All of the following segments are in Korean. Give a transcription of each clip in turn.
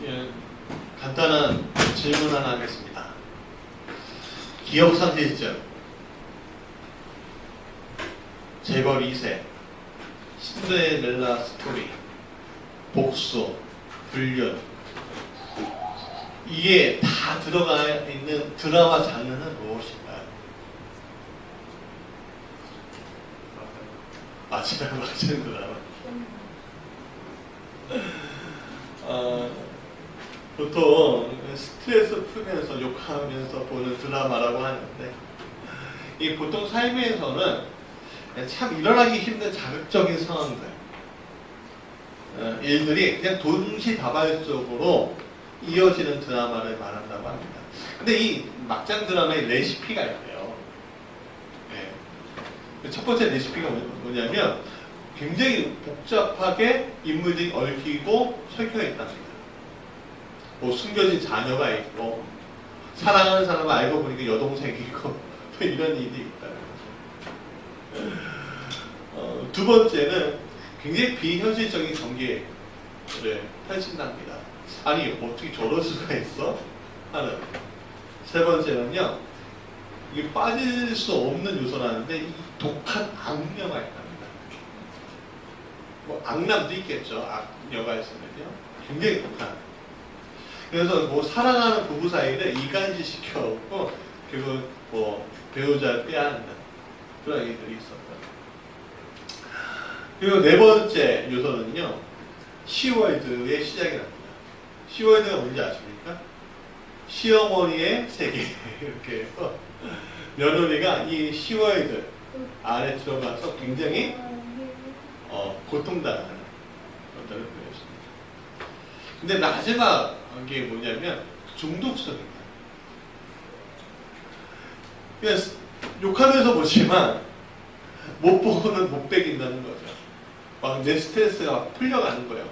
예, 간단한 질문 하나 하겠습니다. 기억상실증, 재벌 2세, 신데렐라 스토리, 복수, 불륜, 이게 다 들어가 있는 드라마 장르는 무엇인가요? 맞아요, 맞아요, 드라마. 보통 스트레스 풀면서 욕하면서 보는 드라마라고 하는데, 이 보통 삶에서는 참 일어나기 힘든 자극적인 상황들, 일들이 그냥 동시다발적으로 이어지는 드라마를 말한다고 합니다. 근데 이 막장 드라마의 레시피가 있대요. 네. 첫 번째 레시피가 뭐냐면 굉장히 복잡하게 인물들이 얽히고 설켜 있답니다. 뭐 숨겨진 자녀가 있고 사랑하는 사람을 알고 보니까 여동생이 있고 이런 일이 있다는 거죠. 두 번째는 굉장히 비현실적인 전개를 펼친답니다. 아니 어떻게 저럴 수가 있어? 하는. 세 번째는요, 이게 빠질 수 없는 요소라는데 이 독한 악녀가 있답니다. 뭐 악남도 있겠죠. 악녀가 있으면요, 굉장히 독한. 그래서 뭐 사랑하는 부부 사이를 이간질 시켜갖고 그리고 뭐 배우자를 빼앗는 그런 얘기들이 있었다. 그리고 네 번째 요소는요, 시월드의 시작이랍니다. 시월드가 뭔지 아십니까? 시어머니의 세계. 이렇게 해서 며느리가 이 시월드 안에 들어가서 굉장히 고통당하는 어떤 표현이었습니다. 근데 마지막 게 뭐냐면 중독성입니다. 그냥 욕하면서 보지만 못 보고는 못 베긴다는 거죠. 막 내 스트레스가 풀려가는 거예요.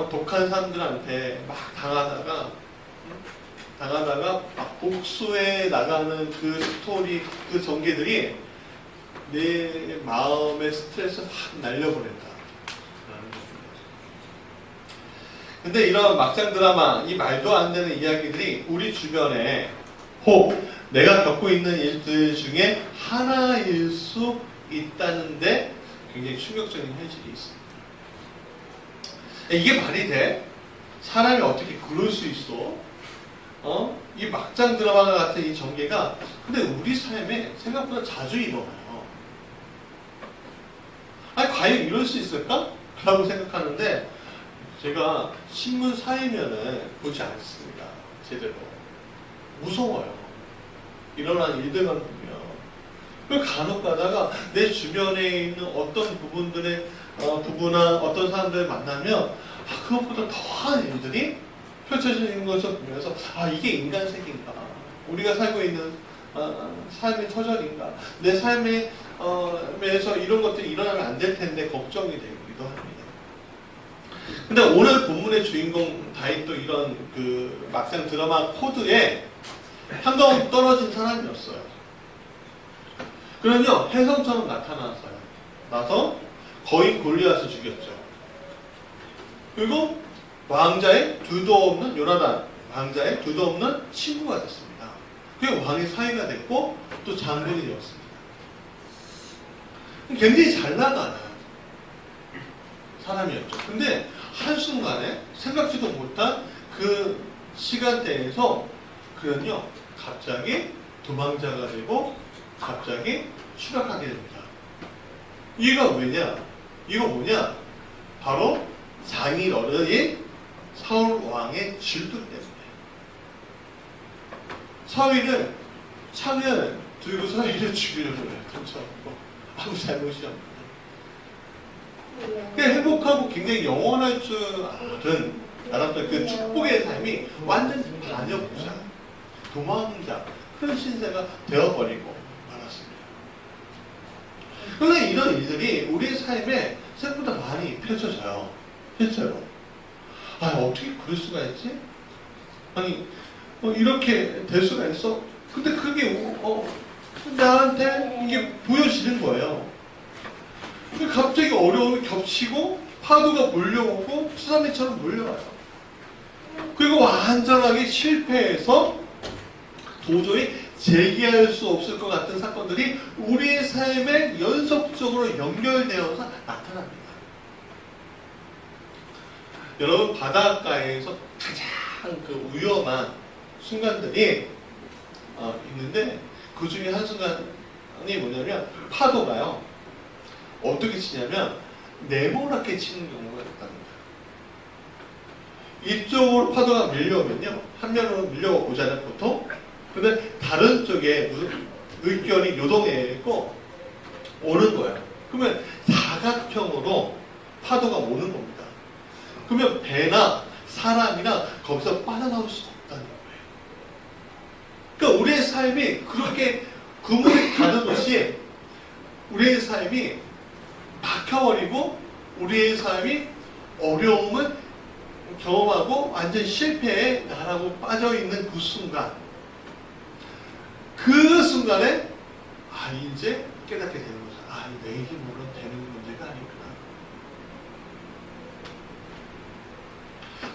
독한 사람들한테 막 당하다가 막 복수해 나가는 그 스토리, 그 전개들이 내 마음의 스트레스를 확 날려보낸다. 근데 이런 막장 드라마, 이 말도 안 되는 이야기들이 우리 주변에 혹 내가 겪고 있는 일들 중에 하나일 수 있다는데 굉장히 충격적인 현실이 있습니다. 이게 말이 돼? 사람이 어떻게 그럴 수 있어? 이 막장 드라마 같은 이 전개가 근데 우리 삶에 생각보다 자주 일어나요. 아니 과연 이럴 수 있을까? 라고 생각하는데 제가 신문 사이면은 보지 않습니다. 제대로. 무서워요. 일어난 일들만 보면. 그 간혹 가다가 내 주변에 있는 어떤 부부나 어떤 사람들을 만나면 그것보다 더한 일들이 펼쳐지는 것을 보면서 이게 인간 세계인가? 우리가 살고 있는 삶의 터전인가? 내 삶에서 이런 것들이 일어나면 안 될 텐데 걱정이 되기도 합니다. 근데 오늘 본문의 주인공 다윗도 이런 그 막장 드라마 코드에 한동안 떨어진 사람이었어요. 그러면요, 혜성처럼 나서 거인 골리앗을 죽였죠. 그리고 왕자의 둘도 없는 요나단, 왕자의 둘도 없는 친구가 됐습니다. 그게 왕의 사위가 됐고 또 장군이 되었습니다. 굉장히 잘 나가는 사람이었죠. 근데 한순간에 생각지도 못한 그 시간대에서 그는요, 갑자기 도망자가 되고 갑자기 추락하게 됩니다. 이가 왜냐? 이거 뭐냐? 바로 장인 어른인 사울 왕의 질투 때문에. 사울은 창을 들고 사울을 죽이려고 해요. 그렇죠? 아무 잘못이 없는. 그냥 행복하고 굉장히 영원할 줄 알았던 그 축복의 삶이 완전 반역자, 도망자, 그런 신세가 되어버리고 말았습니다. 그런데 이런 일들이 우리 삶에 생각보다 많이 펼쳐져요. 실제로. 어떻게 그럴 수가 있지? 아니, 이렇게 될 수가 있어? 근데 그게, 나한테 이게 보여지는 거예요. 갑자기 어려움이 겹치고, 파도가 몰려오고, 수사미처럼 몰려와요. 그리고 완전하게 실패해서 도저히 재기할 수 없을 것 같은 사건들이 우리의 삶에 연속적으로 연결되어서 나타납니다. 여러분, 바닷가에서 가장 그 위험한 순간들이 있는데, 그 중에 한 순간이 뭐냐면 파도가요 어떻게 치냐면 네모나게 치는 경우가 있답니다. 이쪽으로 파도가 밀려오면요, 한 면으로 밀려가 오잖아요 보통. 근데 다른 쪽에 무슨 의견이 요동해고 오는 거예요. 그러면 사각형으로 파도가 오는 겁니다. 그러면 배나 사람이나 거기서 빠져나올 수 없다는 거예요. 그러니까 우리의 삶이 그렇게 그물이 가듯이 우리의 삶이 박혀버리고 우리의 삶이 어려움을 경험하고 완전 실패에 나라고 빠져있는 그 순간, 그 순간에 이제 깨닫게 되는 거죠. 내 힘으로는 되는 문제가 아니구나.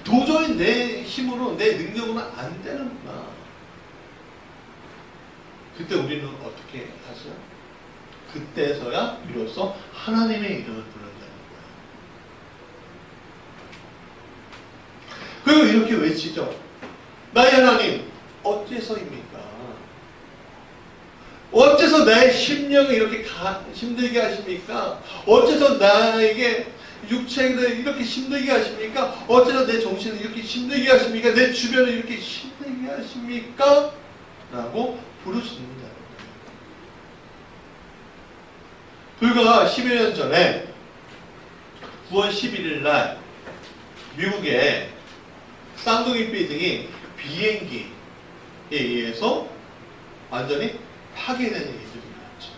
도저히 내 힘으로, 내 능력으로는 안 되는구나. 그때 우리는 어떻게 하죠? 그때서야 비로소 하나님의 이름을 부른다는 거예요. 그리고 이렇게 외치죠. 나의 하나님, 어째서입니까? 어째서 나의 심령을 이렇게 힘들게 하십니까? 어째서 나에게 육체를 이렇게 힘들게 하십니까? 어째서 내 정신을 이렇게 힘들게 하십니까? 내 주변을 이렇게 힘들게 하십니까? 라고 부르십니다. 불과 10여 년 전에 9월 11일 날 미국의 쌍둥이 빌딩이 비행기에 의해서 완전히 파괴되는 일들이 일어났죠.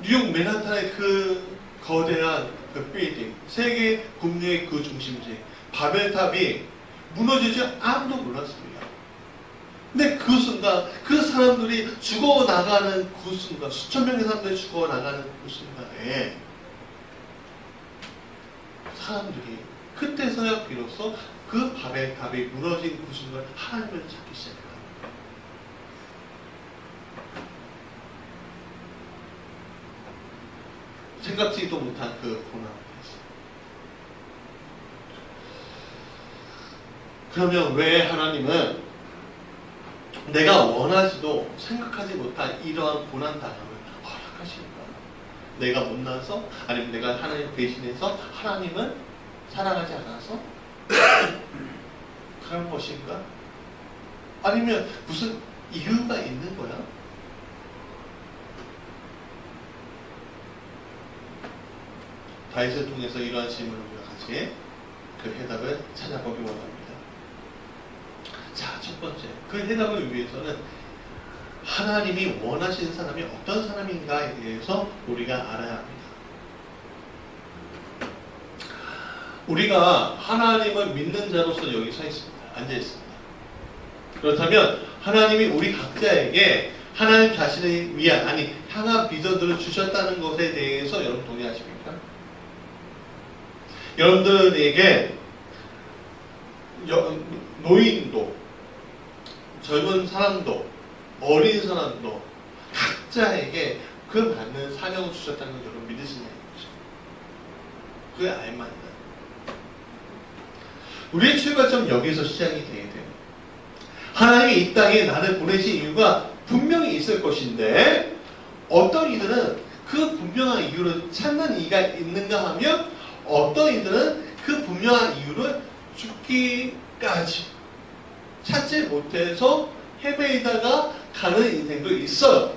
뉴욕 맨하탄의 그 거대한 그 빌딩, 세계 금융의 그 중심지 바벨탑이 무너질 줄 아무도 몰랐습니다. 근데 그 순간 그 사람들이 죽어나가는 그 순간, 수천 명의 사람들이 죽어나가는 그 순간에 사람들이 그때서야 비로소 그 바벨탑이 무너진 그 순간 하나님을 찾기 시작합니다. 생각지도 못한 그 고난을 했어요. 그러면 왜 하나님은 내가 원하지도 생각하지 못한 이러한 고난 당함을 허락하실까? 내가 못나서? 아니면 내가 하나님 대신해서 하나님을 사랑하지 않아서? 그런 것인가? 아니면 무슨 이유가 있는 거야? 다윗을 통해서 이러한 질문을 우리가 같이 그 해답을 찾아보기 원합니다. 자, 첫 번째, 그 해답을 위해서는 하나님이 원하시는 사람이 어떤 사람인가에 대해서 우리가 알아야 합니다. 우리가 하나님을 믿는 자로서 여기 서 있습니다. 앉아 있습니다. 그렇다면 하나님이 우리 각자에게 하나님 자신을 위한, 향한 비전들을 주셨다는 것에 대해서 여러분 동의하십니까? 여러분들에게 노인도, 젊은 사람도, 어린 사람도 각자에게 그 맞는 사명을 주셨다는 걸 여러분 믿으시냐는 거죠. 그게 알만이다. 우리의 출발점 여기서 시작이 돼야 돼요. 하나님이 이 땅에 나를 보내신 이유가 분명히 있을 것인데 어떤 이들은 그 분명한 이유를 찾는 이가 있는가 하면 어떤 이들은 그 분명한 이유를 죽기까지 찾지 못해서 헤매이다가 가는 인생도 있어요.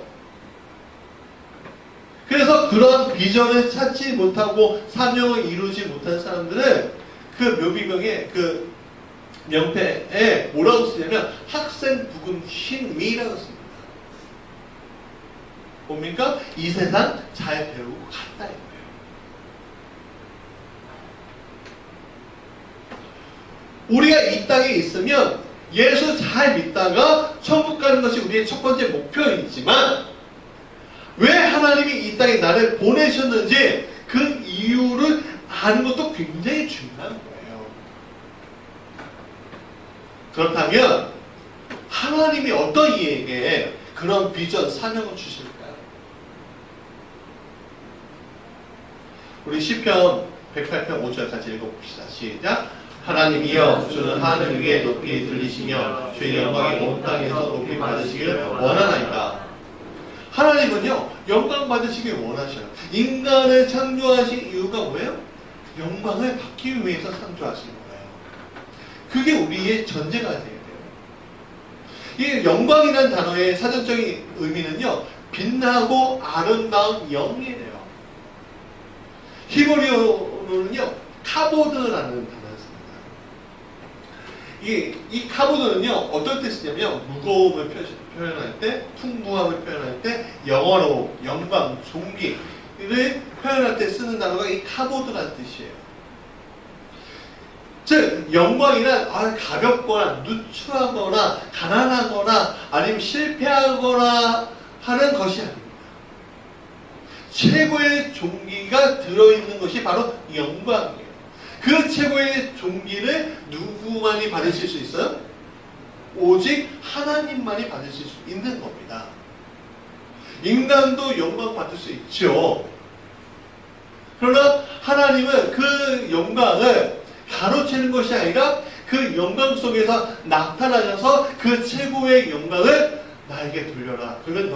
그래서 그런 비전을 찾지 못하고 사명을 이루지 못한 사람들은 그 묘비명의 그 명패에 뭐라고 쓰냐면 학생 부금 흰미라고 씁니다. 뭡니까? 이 세상 잘 배우고 갔다 이거예요. 우리가 이 땅에 있으면 예수 잘 믿다가 천국 가는 것이 우리의 첫 번째 목표이지만 왜 하나님이 이 땅에 나를 보내셨는지 그 이유를 아는 것도 굉장히 중요한 거예요. 그렇다면 하나님이 어떤 이에게 그런 비전, 사명을 주실까요? 우리 시편 108편 5절 같이 읽어봅시다. 시작. 하나님이여 주는 하늘 위에 높이 들리시며 주의 영광이 온 땅에서 높이 받으시기를 원하나이다. 하나님은요 영광 받으시길 원하셔요. 인간을 창조하신 이유가 뭐예요? 영광을 받기 위해서 창조하신 거예요. 그게 우리의 전제가 돼야 돼요. 이 영광이라는 단어의 사전적인 의미는요 빛나고 아름다운 영이에요. 히브리어로는요 카보드라는 단어였습니다. 이 카보드는요 어떨 때 쓰냐면 무거움을 표현할 때, 풍부함을 표현할 때, 영어로 영광, 존귀를 표현할 때 쓰는 단어가 이 카보드라는 뜻이에요. 즉 영광이란 가볍거나 누추하거나 가난하거나 아니면 실패하거나 하는 것이 아닙니다. 최고의 존귀가 들어있는 것이 바로 영광이에요. 그 최고의 존귀를 누구만이 받으실 수 있어요? 오직 하나님만이 받으실 수 있는 겁니다. 인간도 영광 받을 수 있죠. 그러나 하나님은 그 영광을 가로채는 것이 아니라 그 영광 속에서 나타나셔서 그 최고의 영광을 나에게 돌려라. 그러면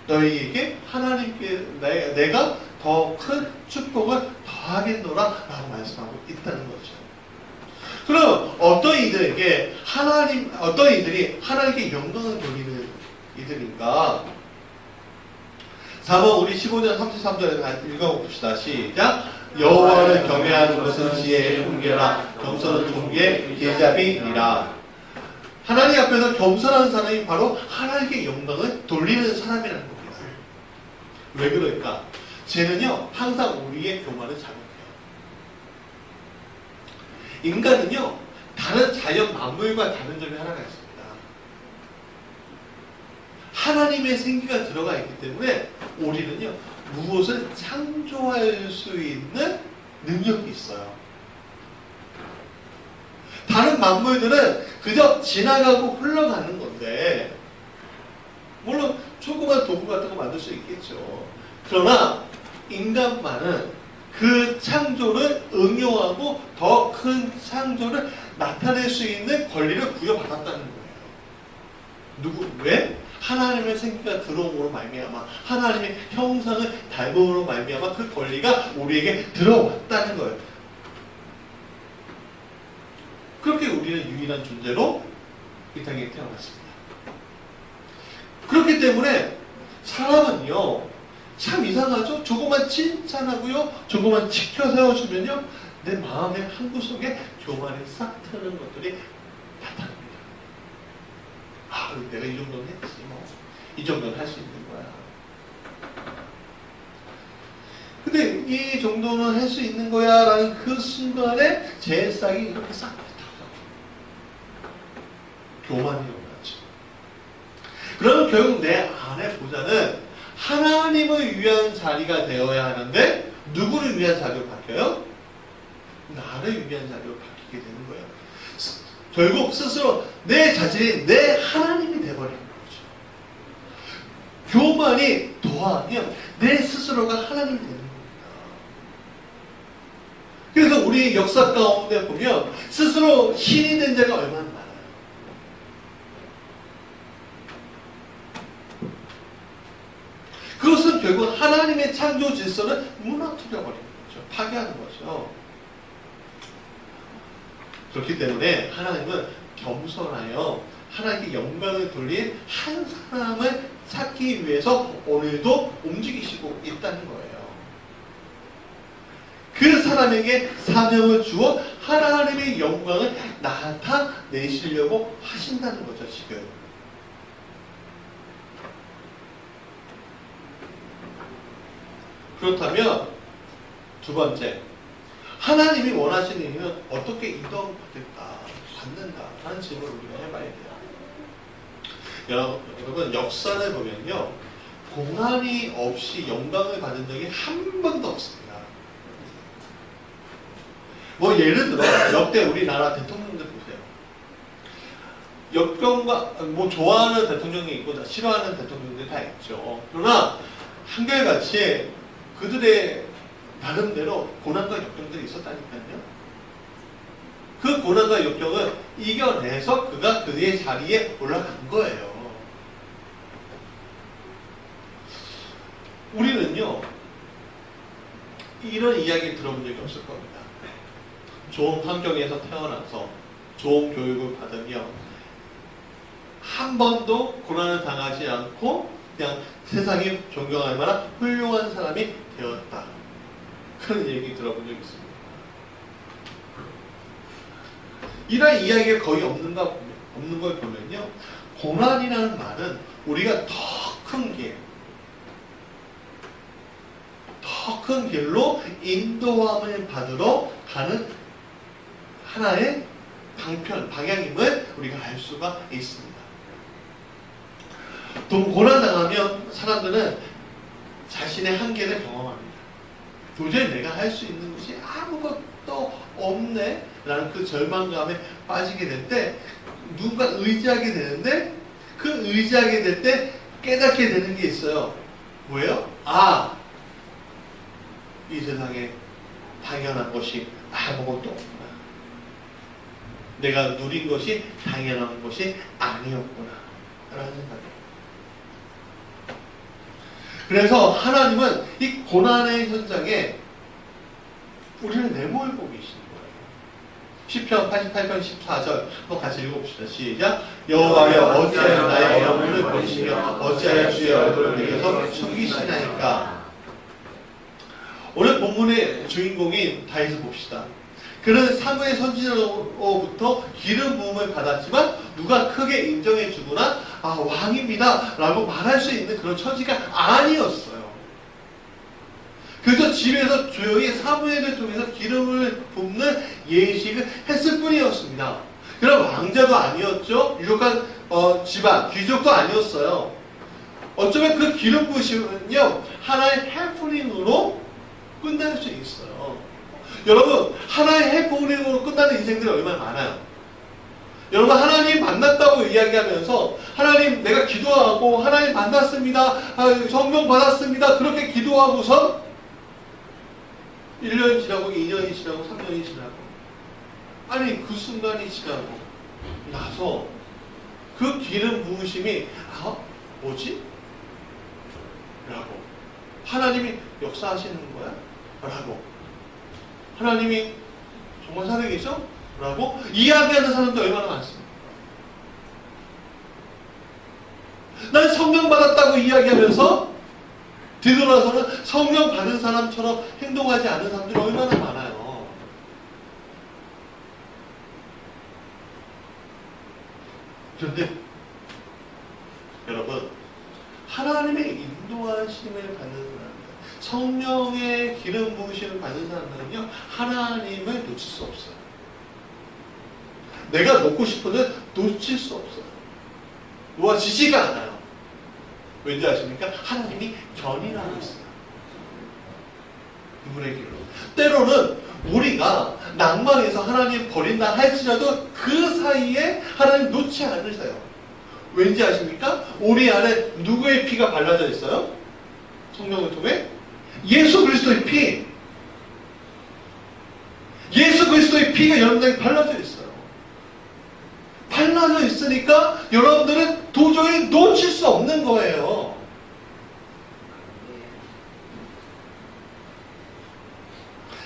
너희에게 하나님께 내가 더 큰 축복을 더하겠노라 라고 말씀하고 있다는 거죠. 그럼 어떤 이들이 하나님께 영광을 돌리는 이들인가? 4번 우리 15절 33절에 읽어봅시다. 시작. 여호와를 경외하는 것은 지혜의 훈계라 겸손은 존귀의 계잡이니라. 하나님 앞에서 겸손한 사람이 바로 하나님께 영광을 돌리는 사람이라는 겁니다. 왜 그럴까? 쟤는요 항상 우리의 교만을 자극해요. 인간은요 다른 자연 만물과 다른 점이 하나가 있습니다. 하나님의 생기가 들어가 있기 때문에 우리는요 무엇을 창조할 수 있는 능력이 있어요. 다른 만물들은 그저 지나가고 흘러가는 건데 물론 조그만 도구 같은 거 만들 수 있겠죠. 그러나 인간만은 그 창조를 응용하고 더 큰 창조를 나타낼 수 있는 권리를 부여받았다는 거예요. 왜? 하나님의 생기가 들어옴으로 말미암아 하나님의 형상을 닮음으로 말미암아 그 권리가 우리에게 들어왔다는 거예요. 그렇게 우리는 유일한 존재로 이 땅에 태어났습니다. 그렇기 때문에 사람은요 참 이상하죠? 조금만 칭찬하고요 조금만 지켜 세워주면요 내 마음의 한구석에 교만이 싹 트는 것들이 나타납니다. 내가 이 정도는 했지 이 정도는 할 수 있는 거야. 근데 이 정도는 할 수 있는 거야 라는 그 순간에 제 싹이 이렇게 싹 교만이 일어나죠. 그러면 결국 내 안에 보자는 하나님을 위한 자리가 되어야 하는데 누구를 위한 자리로 바뀌어요? 나를 위한 자리로 바뀌게 되는 거예요. 결국 스스로 내 자신이 내 하나님이 되어버리는 거죠. 교만이 더하면 내 스스로가 하나님이 되는 겁니다. 그래서 우리 역사 가운데 보면 스스로 신이 된 자가 얼마나 많아요. 그것은 결국 하나님의 창조 질서를 무너뜨려 버리는 거죠. 파괴하는 거죠. 그렇기 때문에 하나님은 겸손하여 하나님께 영광을 돌린 한 사람을 찾기 위해서 오늘도 움직이시고 있다는 거예요. 그 사람에게 사명을 주어 하나님의 영광을 나타내시려고 하신다는 거죠, 지금. 그렇다면 두 번째, 하나님이 원하시는 일은 어떻게 이동받을까, 받는가 하는 질문을 우리가 해봐야 돼요. 여러분 역사를 보면요, 고난이 없이 영광을 받은 적이 한 번도 없습니다. 뭐 예를 들어 역대 우리나라 대통령들 역병과 뭐 좋아하는 대통령이 있고 싫어하는 대통령들이 다 있죠. 그러나 한결같이 그들의 나름대로 고난과 역경들이 있었다니까요. 그 고난과 역경을 이겨내서 그가 그의 자리에 올라간 거예요. 우리는요, 이런 이야기 들어본 적이 없을 겁니다. 좋은 환경에서 태어나서 좋은 교육을 받으며 한 번도 고난을 당하지 않고 그냥 세상이 존경할 만한 훌륭한 사람이 되었다. 그런 얘기 들어본 적이 있습니다. 이런 이야기가 거의 없는 걸 보면요, 고난이라는 말은 우리가 더 큰 길로 인도함을 받으러 가는 하나의 방향임을 우리가 알 수가 있습니다. 또 고난당하면 사람들은 자신의 한계를 경험합니다. 도저히 내가 할 수 있는 것이 아무것도 없네 라는 그 절망감에 빠지게 될 때 누군가 의지하게 되는데, 그 의지하게 될 때 깨닫게 되는 게 있어요. 뭐예요? 이 세상에 당연한 것이 아무것도 없구나. 내가 누린 것이 당연한 것이 아니었구나 라는 생각이에요. 그래서 하나님은 이 고난의 현장에 우리를 내몰고 계시는 거예요. 시편 88편 14절 한번 같이 읽어봅시다. 시작. 여호와여 어찌하여 나의 영혼을 버리시며 어찌하여 주의 얼굴을 내게서 숨기시나이까. 오늘 본문의 주인공인 다윗을 봅시다. 그는 사무엘 선지자로부터 기름 부음을 받았지만 누가 크게 인정해 주거나 왕입니다 라고 말할 수 있는 그런 처지가 아니었어요. 그래서 집에서 조용히 사무엘을 통해서 기름을 붓는 예식을 했을 뿐이었습니다. 그럼 왕자도 아니었죠. 유력한 집안, 귀족도 아니었어요. 어쩌면 그 기름 부으심은요, 하나의 해프닝으로 끝날 수 있어요. 여러분, 하나의 해프닝으로 끝나는 인생들이 얼마나 많아요. 여러분, 하나님 만났다고 이야기하면서 하나님 내가 기도하고 하나님 만났습니다, 성령 받았습니다, 그렇게 기도하고서 1년이 지나고 2년이 지나고 3년이 지나고, 아니 그 순간이 지나고 나서 그 기름 부으심이 뭐지? 라고 하나님이 역사하시는 거야? 라고 하나님이 정말 살아계셔? 라고 이야기하는 사람도 얼마나 많습니까? 난 성령 받았다고 이야기하면서 뒤돌아서는 성령 받은 사람처럼 행동하지 않은 사람들이 얼마나 많아요. 그런데 여러분, 하나님의 인도하심을 받는 사람들, 성령의 기름 부으심을 받는 사람들은요, 하나님을 놓칠 수 없어요. 내가 놓고 싶어도 놓칠 수 없어요. 놓아지지가 않아요. 왠지 아십니까? 하나님이 견인하고 있어요. 그분의 길로. 때로는 우리가 낭만해서 하나님 버린다 할지라도 그 사이에 하나님 놓지 않으세요. 왠지 아십니까? 우리 안에 누구의 피가 발라져 있어요? 성령을 통해? 예수 그리스도의 피. 예수 그리스도의 피가 여러분에게 발라져 있어요. 발라져 있으니까 여러분들은 도저히 놓칠 수 없는 거예요.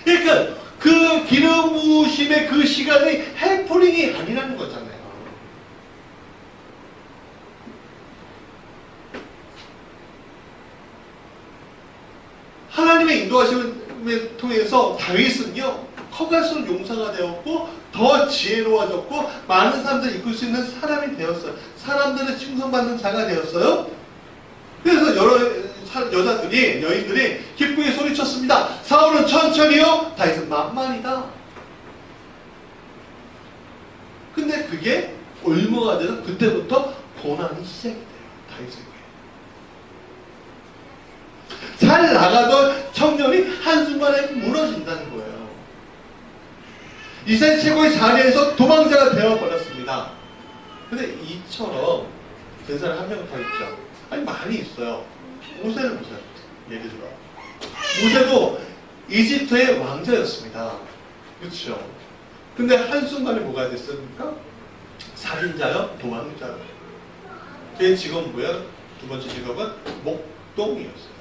그러니까 그 기름 부으심의 그 시간이 해프닝이 아니라는 거잖아요. 하나님의 인도하심을 통해서 다윗은요, 커갈수록 용사가 되었고 더 지혜로워졌고 많은 사람들을 이끌 수 있는 사람이 되었어요. 사람들을 칭송받는 자가 되었어요. 그래서 여러 여인들이 기쁘게 소리쳤습니다. 사울은 천천히요, 다윗은 만만이다. 근데 그게 얼마가 돼서 그때부터 고난이 시작이 돼요. 다윗에게. 잘 나가던 청년이 한순간에 무너진다는 거예요. 이스라엘 최고의 자리에서 도망자가 되어버렸습니다. 근데 이처럼 된 사람 한 명 더 있죠. 아니 많이 있어요. 모세를 보세요. 예를 들어 모세도 이집트의 왕자였습니다. 그렇죠. 근데 한순간에 뭐가 됐습니까? 살인자요? 도망자요. 그의 직업은 뭐예요? 두 번째 직업은 목동이었어요.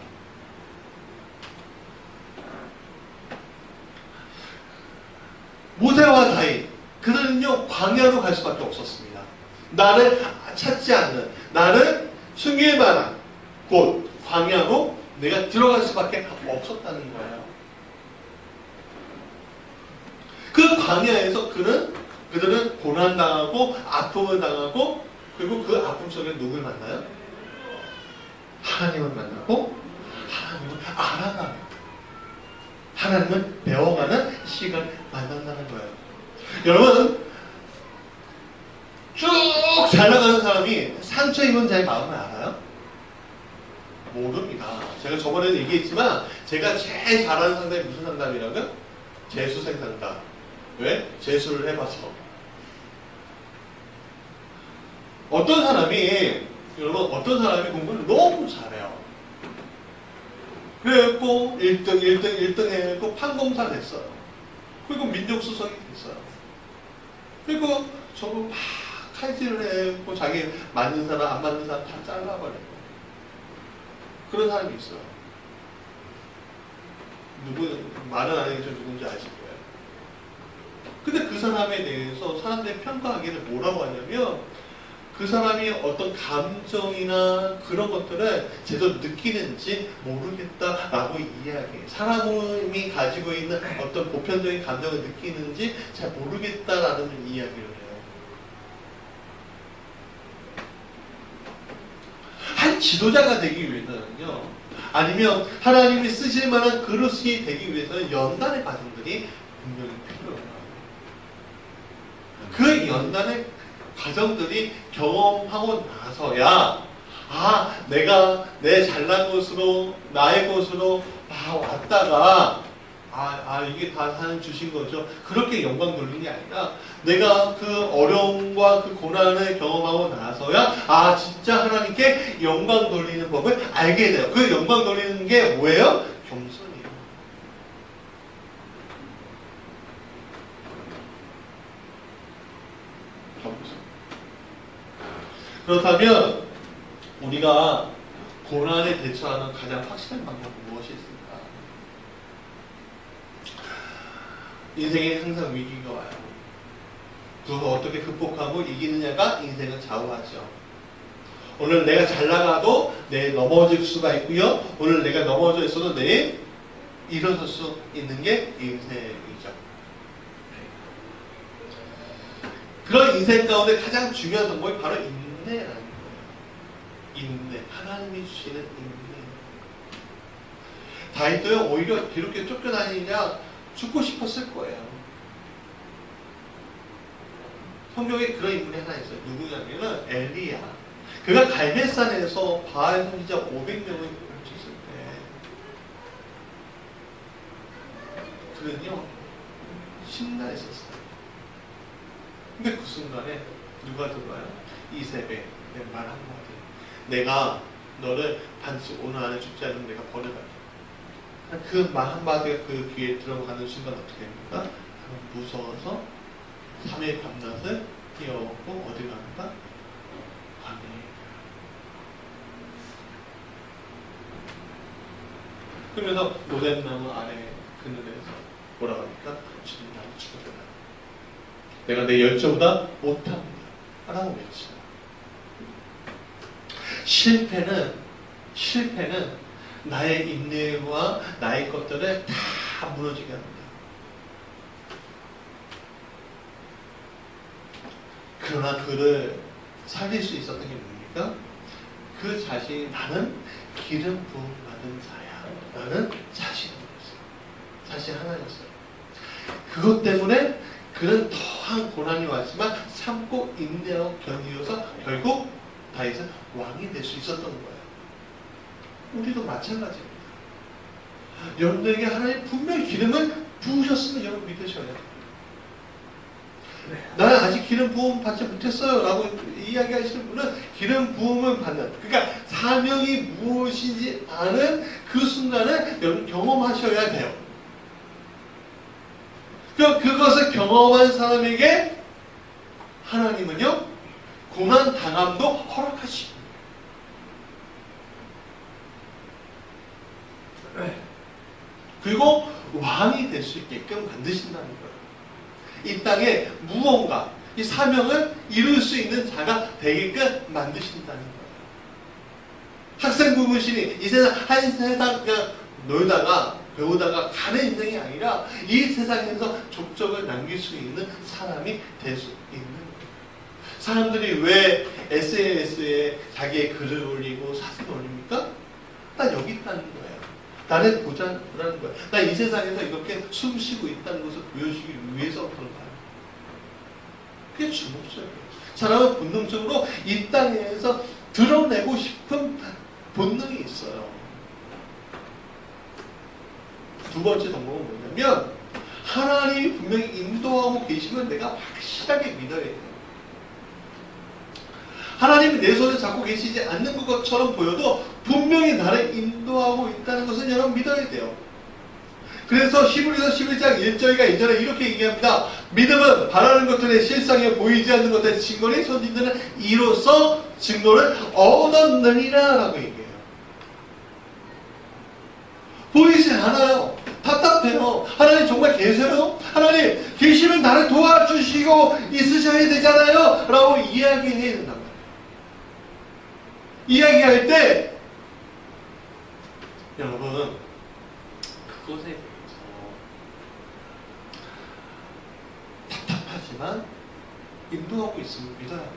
모세와 다윗, 그들은요 광야로 갈 수밖에 없었습니다. 나를 찾지 않는, 나를 숨길 만한 곳 광야로 내가 들어갈 수밖에 없었다는 거예요. 그 광야에서 그들은 고난당하고 아픔을 당하고, 그리고 그 아픔 속에 누굴 만나요? 하나님을 만나고 하나님을 알아가는, 하나님을 배워가는 시간을 만난다는 거예요. 여러분, 쭉 잘 나가는 사람이 상처 입은 자의 마음을 알아요? 모릅니다. 제가 저번에도 얘기했지만 제가 제일 잘하는 상담이 무슨 상담이라고요? 재수생 상담. 왜? 재수를 해봐서. 어떤 사람이 공부를 너무 잘해요. 그래갖고 1등 해갖고 판검사 됐어요. 그리고 민족수석이 됐어요. 그리고 저거 막 칼질을 해갖고 자기 맞는 사람 안 맞는 사람 다 잘라버리고 그런 사람이 있어요. 말은 안 하겠죠. 누군지 아실 거예요. 근데 그 사람에 대해서 사람들이 평가하기를 뭐라고 하냐면, 그 사람이 어떤 감정이나 그런 것들을 제대로 느끼는지 모르겠다라고 이야기해요. 사람이 가지고 있는 어떤 보편적인 감정을 느끼는지 잘 모르겠다라는 이야기를 해요. 한 지도자가 되기 위해서는요, 아니면 하나님이 쓰실 만한 그릇이 되기 위해서는 연단의 과정들이 분명히 필요해요. 그 연단의 과정들이 경험하고 나서야, 내가 내 잘난 곳으로, 나의 곳으로 왔다가, 이게 다 하나님 주신 거죠. 그렇게 영광 돌리는 게 아니라, 내가 그 어려움과 그 고난을 경험하고 나서야, 진짜 하나님께 영광 돌리는 법을 알게 돼요. 그 영광 돌리는 게 뭐예요? 겸손이에요. 그렇다면 우리가 고난에 대처하는 가장 확실한 방법은 무엇이 있을까? 인생에 항상 위기가 와요. 그걸 어떻게 극복하고 이기느냐가 인생을 좌우하죠. 오늘 내가 잘 나가도 내일 넘어질 수가 있고요. 오늘 내가 넘어져 있어도 내일 일어설 수 있는 게 인생이죠. 그런 인생 가운데 가장 중요한 덕목이 바로 인내라는 거예요. 인내. 하나님이 주시는 인내. 다윗도요, 오히려 그렇게 쫓겨다니냐 죽고 싶었을 거예요. 성경에 그런 인물이 하나 있어요. 누구냐면은 엘리야. 그가 갈멜산에서 바알 선지자 500명을 훔쳤을 때, 그는요 신나했었어요. 근데 그 순간에 누가 들어와요? 이세벨. 말 한마디. 내가 너를 반드시 오늘 안에 죽지 않으면 내가 버려갈게. 그 말 한마디가 그 귀에 들어가는 순간 어떻게 됩니까? 무서워서 3일 밤낮을 뛰어오고 어디 갑니까? 광야에. 그러면서 로뎀나무 아래 그늘에서 뭐라고 합니까? 주님 나를 죽어줘라. 내가 내 열조보다 못합니다. 라고 외치죠. 실패는 나의 인내와 나의 것들을 다 무너지게 합니다. 그러나 그를 살릴 수 있었던 게 뭡니까? 그 자신이 나는 기름 부음 받은 자야. 나는 자신이었어요. 자신 하나였어요. 그것 때문에 그는 더한 고난이 왔지만 참고 인내하고 견디어서 결국 다윗은 왕이 될 수 있었던 거예요. 우리도 마찬가지입니다. 여러분들에게 하나님 분명히 기름을 부으셨으면 여러분 믿으셔야 돼요. 나는 아직 기름 부음 받지 못했어요 라고 이야기하시는 분은 기름 부음을 받는, 그러니까 사명이 무엇인지 아는 그 순간을 여러분 경험하셔야 돼요. 그것을 경험한 사람에게 하나님은요 고난 당함도 허락하시고 그리고 왕이 될 수 있게끔 만드신다는 거예요. 이 땅에 무언가 이 사명을 이룰 수 있는 자가 되게끔 만드신다는 거예요. 학생 부모신이 이 세상 한 세상 그냥 놀다가 배우다가 가는 인생이 아니라 이 세상에서 족적을 남길 수 있는 사람이 될 수 있는 거예요. 사람들이 왜 SNS에 자기의 글을 올리고 사진을 올립니까? 나 여기 있다는 거예요. 나를 보자는 거예요. 나 이 세상에서 이렇게 숨쉬고 있다는 것을 보여주기 위해서 그런 거예요. 그게 주목적이에요. 사람은 본능적으로 이 땅에서 드러내고 싶은 본능이 있어요. 두 번째 덕목은 뭐냐면 하나님이 분명히 인도하고 계시면 내가 확실하게 믿어야 돼요. 하나님이 내 손을 잡고 계시지 않는 것처럼 보여도 분명히 나를 인도하고 있다는 것을 여러분 믿어야 돼요. 그래서 히브리서 11장 1절과 2절에 이렇게 얘기합니다. 믿음은 바라는 것들의 실상에 보이지 않는 것들의 증거를 선진들은 이로써 증거를 얻었느니라 라고 얘기해요. 보이지 않아요. 답답해요. 하나님 정말 계세요? 하나님 계시면 나를 도와주시고 있으셔야 되잖아요 라고 이야기해야 된단 말이에요. 이야기할 때 여러분 그것에 대해서 답답하지만 인도하고 있으면 믿어야 돼요.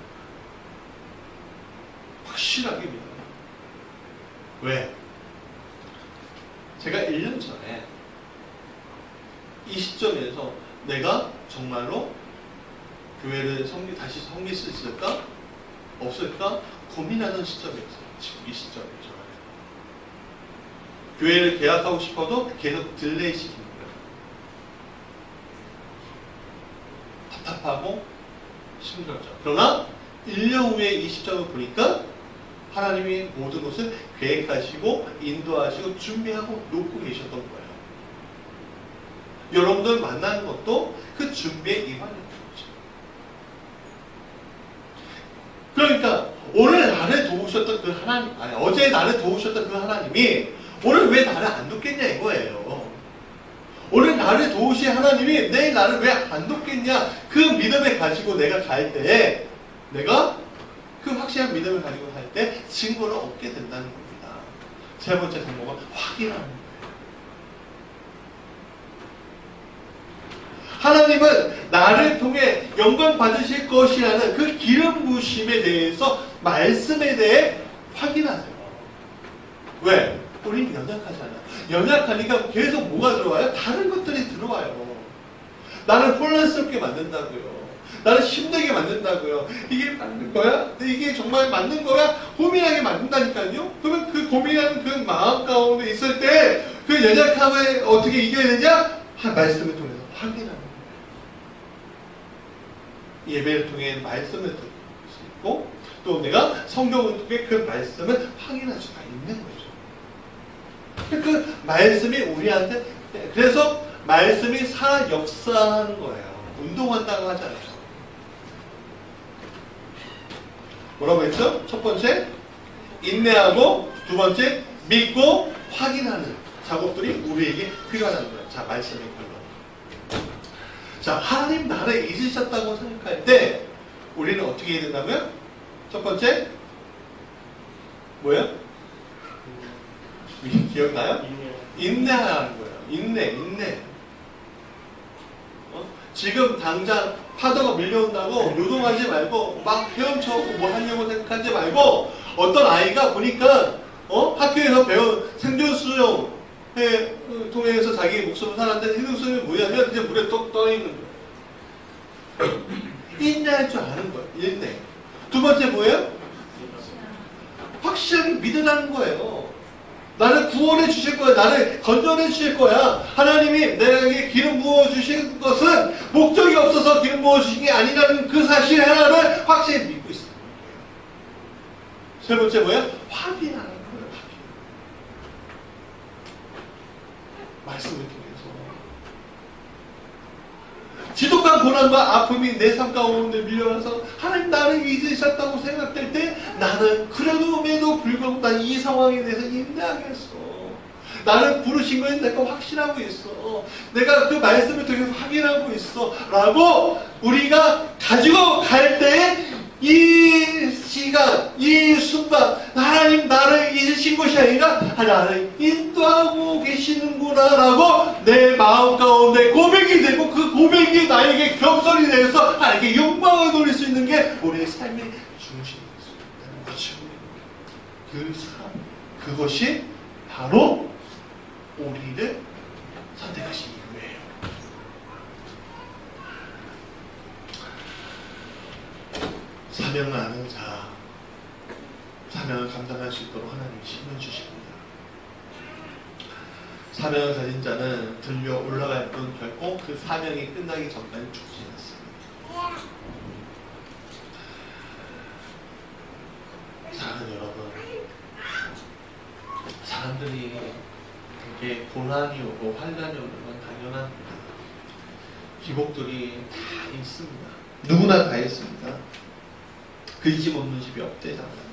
확실하게 믿어요. 왜? 제가 1년 전에 이 시점에서 내가 정말로 교회를 다시 섬길 수 있을까? 없을까? 고민하는 시점이었어요. 지금 이 시점이죠. 교회를 계약하고 싶어도 계속 딜레이 시키는 거예요. 답답하고 힘들었죠. 그러나 1년 후에 이 시점을 보니까 하나님이 모든 것을 계획하시고 인도하시고 준비하고 놓고 계셨던 거예요. 여러분들 만나는 것도 그 준비에 임하는 거죠. 그러니까 오늘 나를 도우셨던 그 하나님, 아니 어제 나를 도우셨던 그 하나님이 오늘 왜 나를 안 돕겠냐 이거예요. 오늘 나를 도우신 하나님이 내일 나를 왜 안 돕겠냐, 그 믿음을 가지고 내가 갈 때에 내가 그 확실한 믿음을 가지고 갈 때 증거를 얻게 된다는 겁니다. 세 번째 덕목은 확인하는 거예요. 하나님은 나를 통해 영광 받으실 것이라는 그 기름 부으심에 대해서 말씀에 대해 확인하세요. 왜? 우리는 연약하잖아. 연약하니까 계속 뭐가 들어와요? 다른 것들이 들어와요. 나를 혼란스럽게 만든다고요. 나를 힘들게 만든다고요. 이게 맞는 거야? 이게 정말 맞는 거야? 고민하게 만든다니까요. 그러면 그 고민하는 그 마음 가운데 있을 때 그 연약함을 어떻게 이겨야 되냐? 말씀을 통해서 확인하는 거예요. 예배를 통해 말씀을 듣고 있고 또 내가 성경을 통해 그 말씀을 확인할 수가 있는 거죠. 그 말씀이 우리한테, 그래서 말씀이 살아 역사하는 거예요. 운동한다고 하잖아요. 뭐라고 했죠? 첫 번째, 인내하고, 두 번째, 믿고 확인하는 작업들이 우리에게 필요하다는 거예요. 자, 말씀의 결론. 자, 하나님 나라에 있으셨다고 생각할 때 우리는 어떻게 해야 된다고요? 첫 번째, 뭐예요? 기억나요? 인내하는 거예요. 인내. 지금 당장 파도가 밀려온다고 요동하지 말고 막 헤엄쳐오고 뭐 하려고 생각하지 말고, 어떤 아이가 보니까 학교에서 배운 생존수영에 통해서 자기 목숨을 살았는데 생존수영이 뭐냐면 이제 물에 뚝 떠 있는 거예요. 인내할 줄 아는 거예요. 인내. 두 번째 뭐예요? 확실하게 믿으라는 거예요. 나를 구원해 주실 거야. 나를 건져내 주실 거야. 하나님이 내게 기름 부어 주신 것은 목적이 없어서 기름 부어 주신 게 아니라는 그 사실 하나를 확실히 믿고 있어요. 세 번째 뭐야? 확인하는 거예요. 확인. 말씀을 통해서 지독한 고난과 아픔이 내 삶 가운데 밀려와서 하나님 나를 잊으셨다고 생각될 때 나는 그래도 불구하고 난 이 상황에 대해서 인내하겠어. 나를 부르신 거에 내가 확신하고 있어. 내가 그 말씀을 통해서 확인하고 있어. 라고 우리가 가지고 갈 때에 이 시간, 이 순간 하나님 나를 잊으신 것이 아니라 나를 인도하고 계시는구나 라고 내 마음 가운데 고백이 되고 그 고백이 나에게 겸손이 되어서 하나님께 영광을 돌릴 수 있는 게 우리의 삶의 중심이 되는 거죠. 그 삶, 그것이 바로 우리를 선택하신 이유예요. 사명을 아는 자, 사명을 감당할 수 있도록 하나님이 힘을 주십니다. 사명을 가진 자는 들려 올라갈 뿐 결코 그 사명이 끝나기 전까지 죽지 않습니다. 사랑하는 여러분, 사람들이 이렇게 고난이 오고 환난이 오는 건 당연합니다. 기복들이 다 있습니다. 누구나 다 있습니다. 그 집 없는 집이 없대잖아요.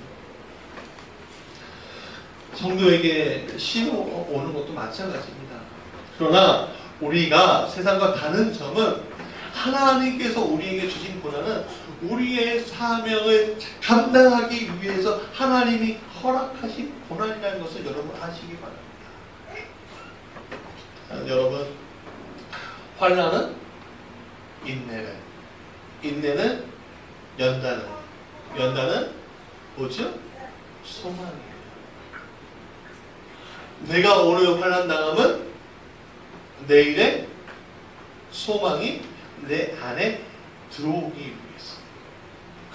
성도에게 시험 오는 것도 마찬가지입니다. 그러나 우리가 세상과 다른 점은 하나님께서 우리에게 주신 고난은 우리의 사명을 감당하기 위해서 하나님이 허락하신 고난이라는 것을 여러분 아시기 바랍니다. 여러분, 환난은 인내를, 인내는 연단을, 연단은 뭐죠? 소망이에요. 내가 오늘 환난 당하면 내일의 소망이 내 안에 들어오기 위해서,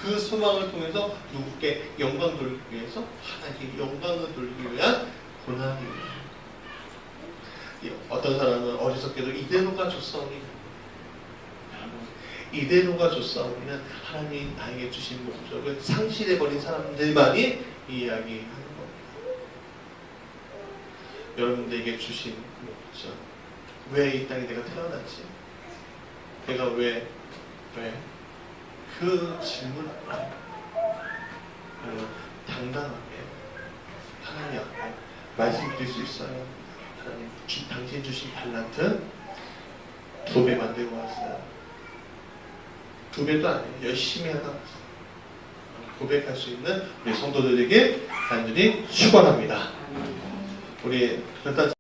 그 소망을 통해서 누구께 영광 돌리기 위해서 하나님께 영광을 돌리기 위한 고난입니다. 어떤 사람은 어리석게도 이대로가 좋사오니, 이대로가 좋사오니는 하나님이 나에게 주신 목적을 상실해버린 사람들만이 이야기하는 겁니다. 여러분들에게 주신 목적, 왜 이 땅에 내가 태어났지? 내가 왜? 그 질문 앞에 여러분 당당하게 하나님 앞에 말씀드릴 수 있어요. 하나님, 당신 주신 달란트 2배 만들고 왔어요. 2배도 아니에요. 열심히 하다 왔어요. 고백할 수 있는 우리 성도들에게 간절히 축원합니다. 우리 그렇다